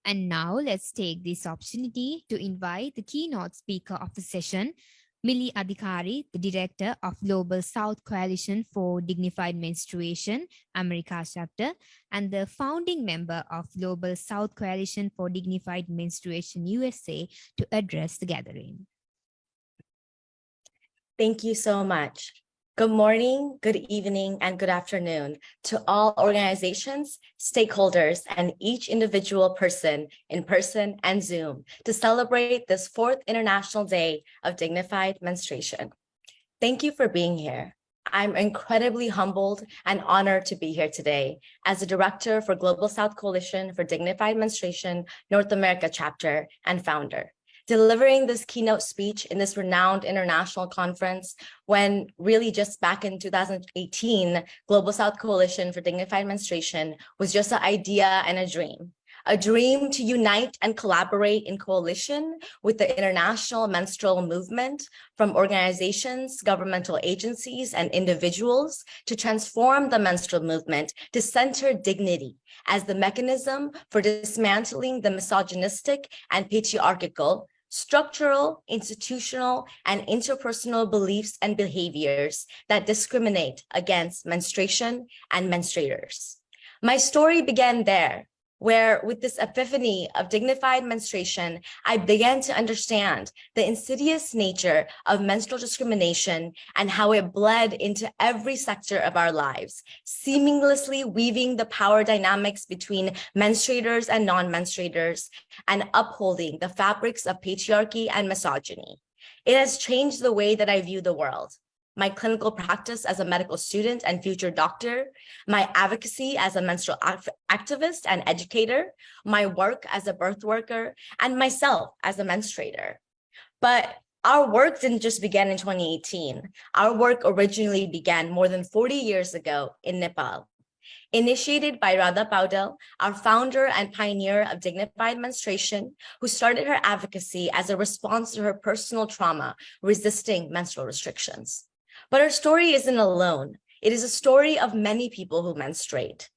And now let's take this opportunity to invite the keynote speaker of the session, Mili Adhikari, the director of Global South Coalition for Dignified Menstruation, America chapter, and the founding member of Global South Coalition for Dignified Menstruation USA, to address the gathering. Thank you so much. Good morning, good evening, and good afternoon to all organizations, stakeholders, and each individual person in person and Zoom to celebrate this 4th International Day of Dignified Menstruation. Thank you for being here. I'm incredibly humbled and honored to be here today as the Director for Global South Coalition for Dignified Menstruation North America chapter and founder, delivering this keynote speech in this renowned international conference when really just back in 2018, Global South Coalition for Dignified Menstruation was just an idea and a dream to unite and collaborate in coalition with the international menstrual movement, from organizations, governmental agencies, and individuals to transform the menstrual movement to center dignity as the mechanism for dismantling the misogynistic and patriarchal, structural, institutional, and interpersonal beliefs and behaviors that discriminate against menstruation and menstruators. My story began there, where with this epiphany of dignified menstruation, I began to understand the insidious nature of menstrual discrimination and how it bled into every sector of our lives, seamlessly weaving the power dynamics between menstruators and non-menstruators and upholding the fabrics of patriarchy and misogyny. It has changed the way that I view the world, my clinical practice as a medical student and future doctor, my advocacy as a menstrual activist and educator, my work as a birth worker, and myself as a menstruator. But our work didn't just begin in 2018. Our work originally began more than 40 years ago in Nepal. Initiated by Radha Paudel, our founder and pioneer of dignified menstruation, who started her advocacy as a response to her personal trauma resisting menstrual restrictions. But our story isn't alone. It is a story of many people who menstruate.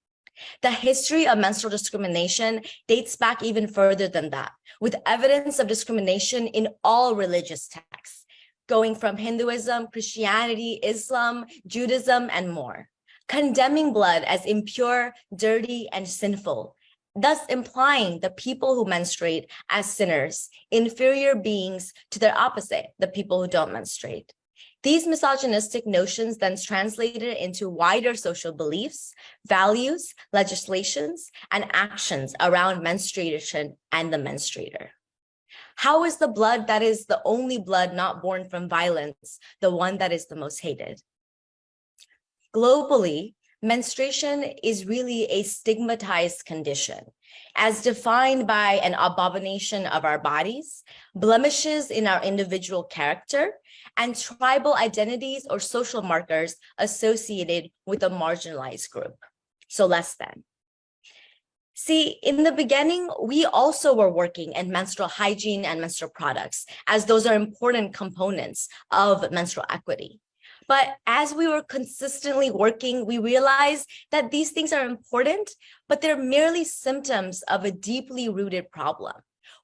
The history of menstrual discrimination dates back even further than that, with evidence of discrimination in all religious texts, going from Hinduism, Christianity, Islam, Judaism, and more, condemning blood as impure, dirty, and sinful, thus implying the people who menstruate as sinners, inferior beings to their opposite, the people who don't menstruate. These misogynistic notions then translated into wider social beliefs, values, legislations, and actions around menstruation and the menstruator. How is the blood that is the only blood not born from violence the one that is the most hated? Globally, menstruation is really a stigmatized condition, as defined by an abomination of our bodies, blemishes in our individual character, and tribal identities or social markers associated with a marginalized group, so less than. See, in the beginning, we also were working in menstrual hygiene and menstrual products, as those are important components of menstrual equity. But as we were consistently working, we realized that these things are important, but they're merely symptoms of a deeply rooted problem.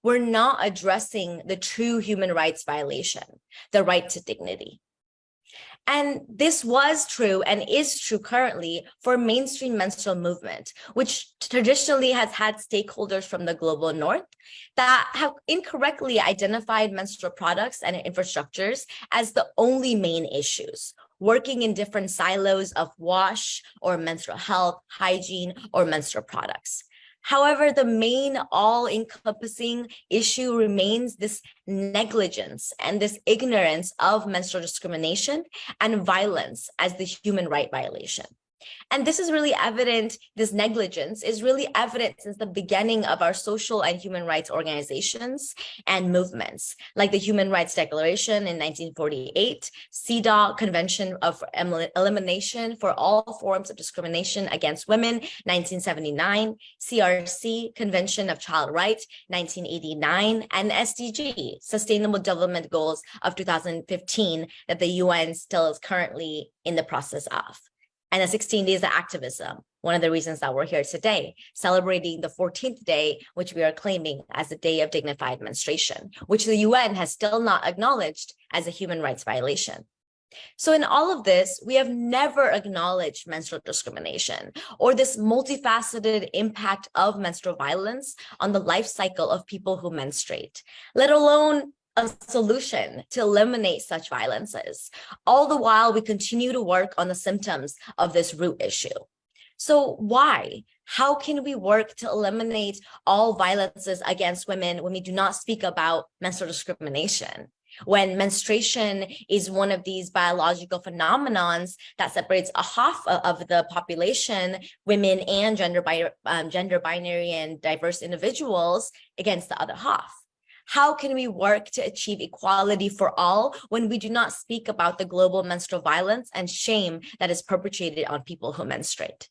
We're not addressing the true human rights violation, the right to dignity. And this was true and is true currently for mainstream menstrual movement, which traditionally has had stakeholders from the global north that have incorrectly identified menstrual products and infrastructures as the only main issues, working in different silos of wash or menstrual health, hygiene, or menstrual products. However, the main all-encompassing issue remains this negligence and this ignorance of menstrual discrimination and violence as the human right violation. And this is really evident, this negligence is really evident since the beginning of our social and human rights organizations and movements, like the Human Rights Declaration in 1948, CEDAW, Convention of Elimination for All Forms of Discrimination Against Women, 1979, CRC, Convention of Child Rights, 1989, and SDG, Sustainable Development Goals of 2015, that the UN still is currently in the process of, and the 16 Days of Activism, one of the reasons that we're here today, celebrating the 14th day, which we are claiming as the Day of Dignified Menstruation, which the UN has still not acknowledged as a human rights violation. So in all of this, we have never acknowledged menstrual discrimination or this multifaceted impact of menstrual violence on the life cycle of people who menstruate, let alone a solution to eliminate such violences. All the while, we continue to work on the symptoms of this root issue. So why? How can we work to eliminate all violences against women when we do not speak about menstrual discrimination? When menstruation is one of these biological phenomenons that separates a half of the population, women and gender binary and diverse individuals, against the other half. How can we work to achieve equality for all when we do not speak about the global menstrual violence and shame that is perpetrated on people who menstruate?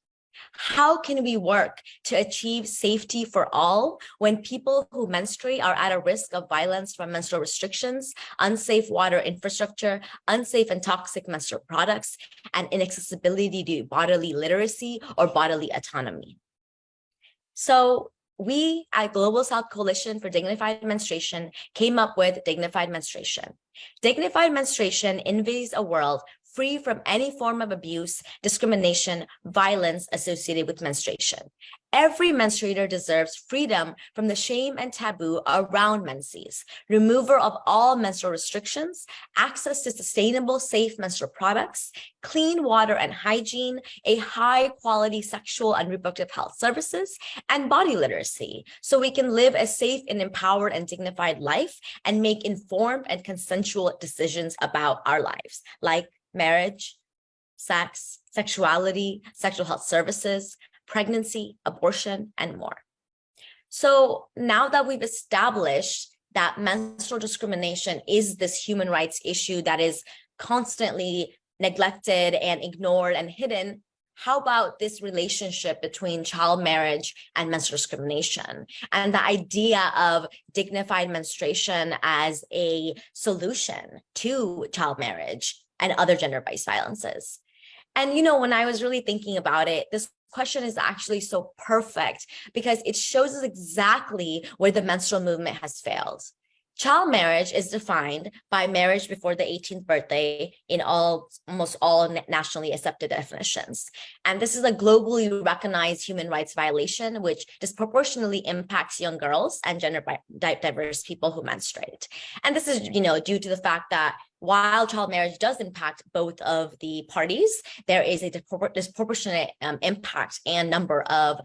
How can we work to achieve safety for all when people who menstruate are at a risk of violence from menstrual restrictions, unsafe water infrastructure, unsafe and toxic menstrual products, and inaccessibility to bodily literacy or bodily autonomy? So we at Global South Coalition for Dignified Menstruation came up with Dignified Menstruation. Dignified menstruation envies a world free from any form of abuse, discrimination, violence associated with menstruation. Every menstruator deserves freedom from the shame and taboo around menses, removal of all menstrual restrictions, access to sustainable, safe menstrual products, clean water and hygiene, a high-quality sexual and reproductive health services, and body literacy, so we can live a safe and empowered and dignified life and make informed and consensual decisions about our lives, like marriage, sex, sexuality, sexual health services, pregnancy, abortion, and more. So now that we've established that menstrual discrimination is this human rights issue that is constantly neglected and ignored and hidden, how about this relationship between child marriage and menstrual discrimination and the idea of dignified menstruation as a solution to child marriage and other gender-based violences? And, when I was really thinking about it, this question is actually so perfect because it shows us exactly where the menstrual movement has failed. Child marriage is defined by marriage before the 18th birthday in almost all nationally accepted definitions. And this is a globally recognized human rights violation, which disproportionately impacts young girls and gender diverse people who menstruate. And this is, due to the fact that while child marriage does impact both of the parties, there is a disproportionate impact and number of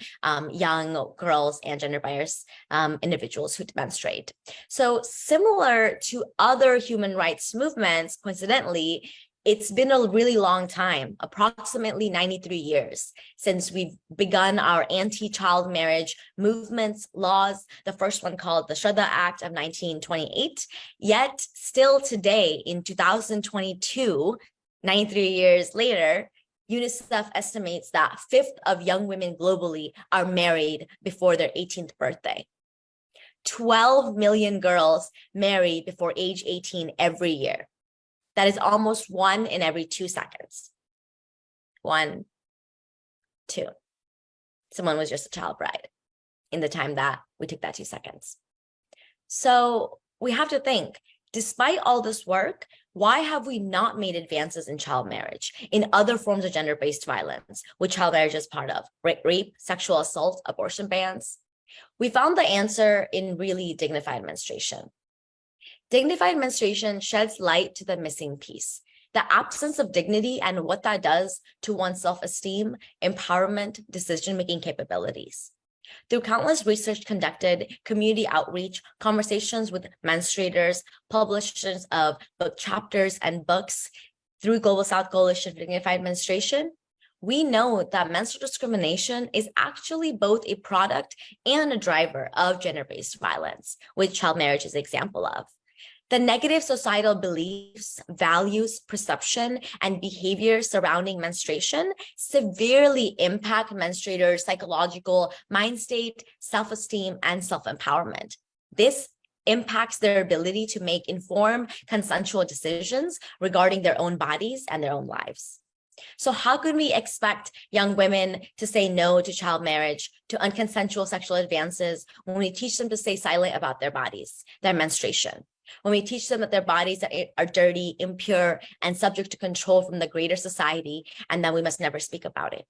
young girls and gender diverse individuals who menstruate. So similar to other human rights movements, coincidentally, it's been a really long time, approximately 93 years, since we've begun our anti-child marriage movements, laws, the first one called the Shraddha Act of 1928. Yet still today in 2022, 93 years later, UNICEF estimates that a fifth of young women globally are married before their 18th birthday. 12 million girls married before age 18 every year. That is almost 1 in every 2 seconds. 1, 2. Someone was just a child bride in the time that we took that 2 seconds. So we have to think, despite all this work, why have we not made advances in child marriage, in other forms of gender-based violence, which child marriage is part of, rape, sexual assault, abortion bans? We found the answer in really dignified menstruation. Dignified menstruation sheds light to the missing piece, the absence of dignity and what that does to one's self-esteem, empowerment, decision-making capabilities. Through countless research conducted, community outreach, conversations with menstruators, publishers of book chapters and books, through Global South Coalition for Dignified Menstruation, we know that menstrual discrimination is actually both a product and a driver of gender-based violence, which child marriage is an example of. The negative societal beliefs, values, perception, and behavior surrounding menstruation severely impact menstruators' psychological mind state, self-esteem, and self-empowerment. This impacts their ability to make informed, consensual decisions regarding their own bodies and their own lives. So how can we expect young women to say no to child marriage, to unconsensual sexual advances, when we teach them to stay silent about their bodies, their menstruation? When we teach them that their bodies are dirty, impure, and subject to control from the greater society, and that we must never speak about it.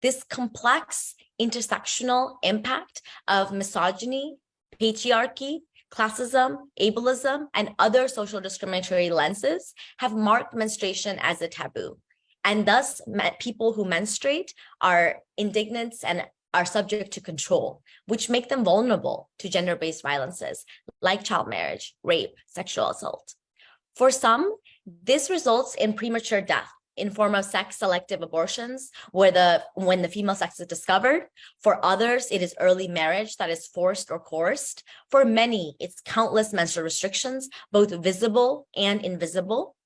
This complex intersectional impact of misogyny, patriarchy, classism, ableism, and other social discriminatory lenses have marked menstruation as a taboo. And thus, people who menstruate are indignant and are subject to control, which make them vulnerable to gender-based violences like child marriage, rape, sexual assault. For some, this results in premature death in form of sex-selective abortions, when the female sex is discovered. For others, it is early marriage that is forced or coerced. For many, it's countless menstrual restrictions, both visible and invisible.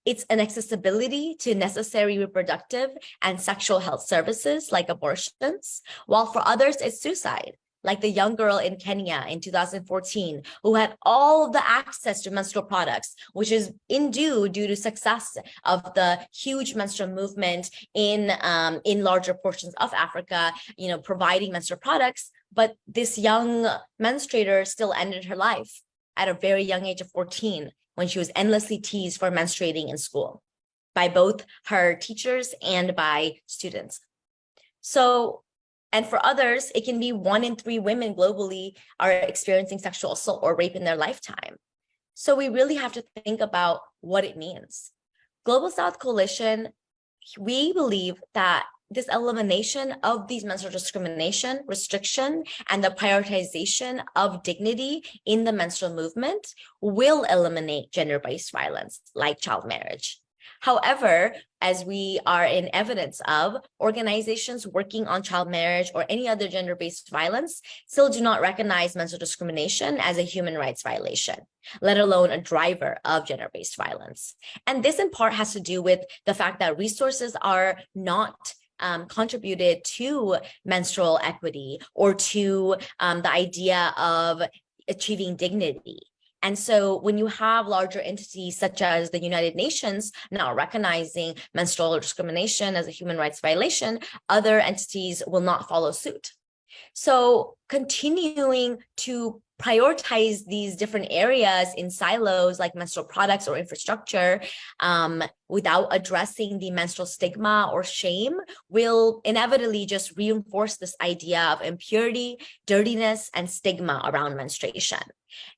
It's inaccessibility to necessary reproductive and sexual health services like abortions, while for others, it's suicide, like the young girl in Kenya in 2014 who had all the access to menstrual products, which is due to success of the huge menstrual movement in larger portions of Africa, providing menstrual products. But this young menstruator still ended her life at a very young age of 14, when she was endlessly teased for menstruating in school by both her teachers and by students. And for others, it can be 1 in 3 women globally are experiencing sexual assault or rape in their lifetime. So we really have to think about what it means. Global South Coalition, we believe that this elimination of these menstrual discrimination, restriction, and the prioritization of dignity in the menstrual movement will eliminate gender-based violence like child marriage. However, as we are in evidence of, organizations working on child marriage or any other gender-based violence still do not recognize menstrual discrimination as a human rights violation, let alone a driver of gender-based violence. And this in part has to do with the fact that resources are not contributed to menstrual equity or to the idea of achieving dignity. And so when you have larger entities such as the United Nations now recognizing menstrual discrimination as a human rights violation, other entities will not follow suit. So continuing to prioritize these different areas in silos like menstrual products or infrastructure without addressing the menstrual stigma or shame will inevitably just reinforce this idea of impurity, dirtiness, and stigma around menstruation.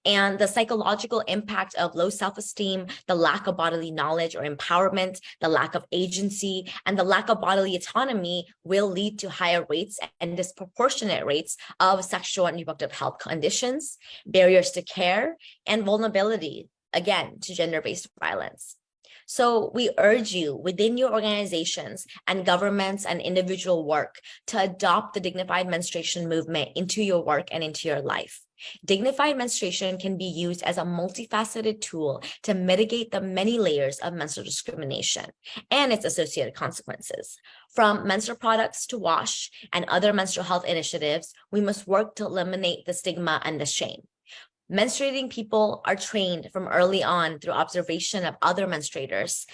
And the psychological impact of low self-esteem, the lack of bodily knowledge or empowerment, the lack of agency, and the lack of bodily autonomy will lead to higher rates and disproportionate rates of sexual and reproductive health conditions, barriers to care, and vulnerability, again, to gender-based violence. So we urge you within your organizations and governments and individual work to adopt the dignified menstruation movement into your work and into your life. Dignified menstruation can be used as a multifaceted tool to mitigate the many layers of menstrual discrimination and its associated consequences. From menstrual products to WASH and other menstrual health initiatives, we must work to eliminate the stigma and the shame. Menstruating people are trained from early on through observation of other menstruators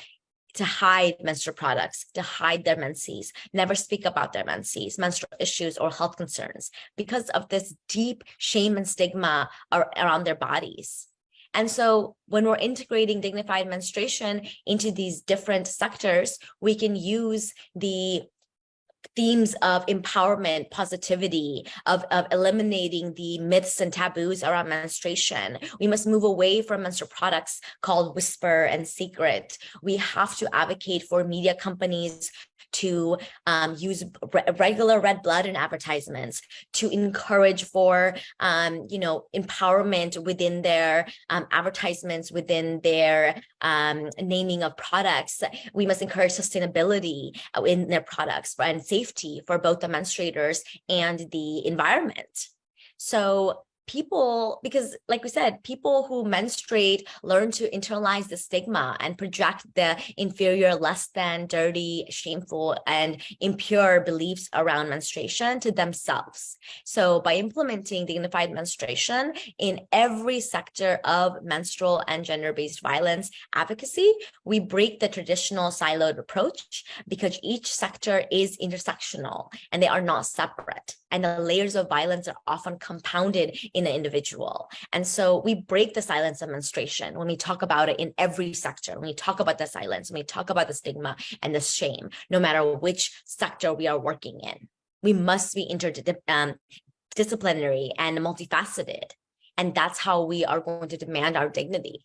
to hide menstrual products, to hide their menses, never speak about their menses, menstrual issues, or health concerns because of this deep shame and stigma around their bodies. And so when we're integrating dignified menstruation into these different sectors, we can use the themes of empowerment, positivity, of eliminating the myths and taboos around menstruation. We must move away from menstrual products called whisper and secret. We have to advocate for media companies to use regular red blood in advertisements, to encourage for empowerment within their advertisements, within their naming of products. We must encourage sustainability in their products and safety for both the menstruators and the environment. So people, because like we said, people who menstruate learn to internalize the stigma and project the inferior, less than, dirty, shameful, and impure beliefs around menstruation to themselves. So by implementing dignified menstruation in every sector of menstrual and gender-based violence advocacy, we break the traditional siloed approach because each sector is intersectional and they are not separate. And the layers of violence are often compounded in the individual. And so we break the silence of menstruation when we talk about it in every sector, when we talk about the silence, when we talk about the stigma and the shame, no matter which sector we are working in. We must be interdisciplinary and multifaceted. And that's how we are going to demand our dignity.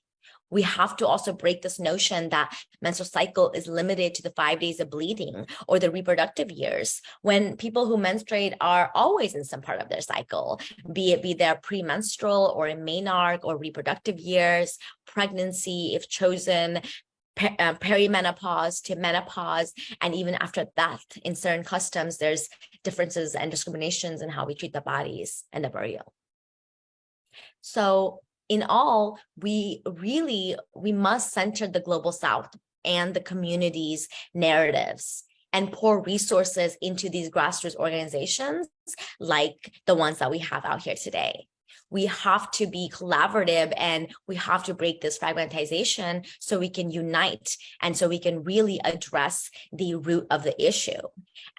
We have to also break this notion that menstrual cycle is limited to the 5 days of bleeding or the reproductive years, when people who menstruate are always in some part of their cycle, be their premenstrual or in menarche or reproductive years, pregnancy if chosen, perimenopause to menopause, and even after that. In certain customs, there's differences and discriminations in how we treat the bodies and the burial. So in all, we must center the global South and the community's narratives and pour resources into these grassroots organizations like the ones that we have out here today. We have to be collaborative and we have to break this fragmentization so we can unite and so we can really address the root of the issue.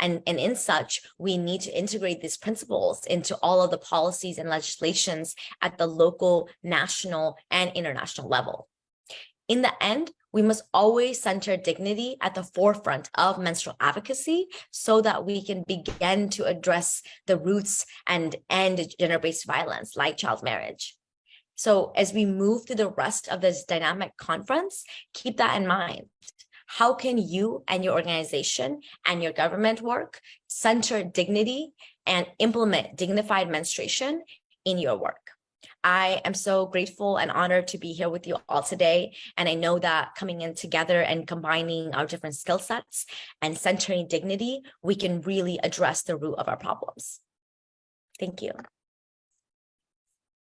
And in such, we need to integrate these principles into all of the policies and legislations at the local, national, and international level. In the end, we must always center dignity at the forefront of menstrual advocacy so that we can begin to address the roots and end gender-based violence like child marriage. So as we move through the rest of this dynamic conference, keep that in mind. How can you and your organization and your government work center dignity and implement dignified menstruation in your work? I am so grateful and honored to be here with you all today. And I know that coming in together and combining our different skill sets and centering dignity, we can really address the root of our problems. Thank you.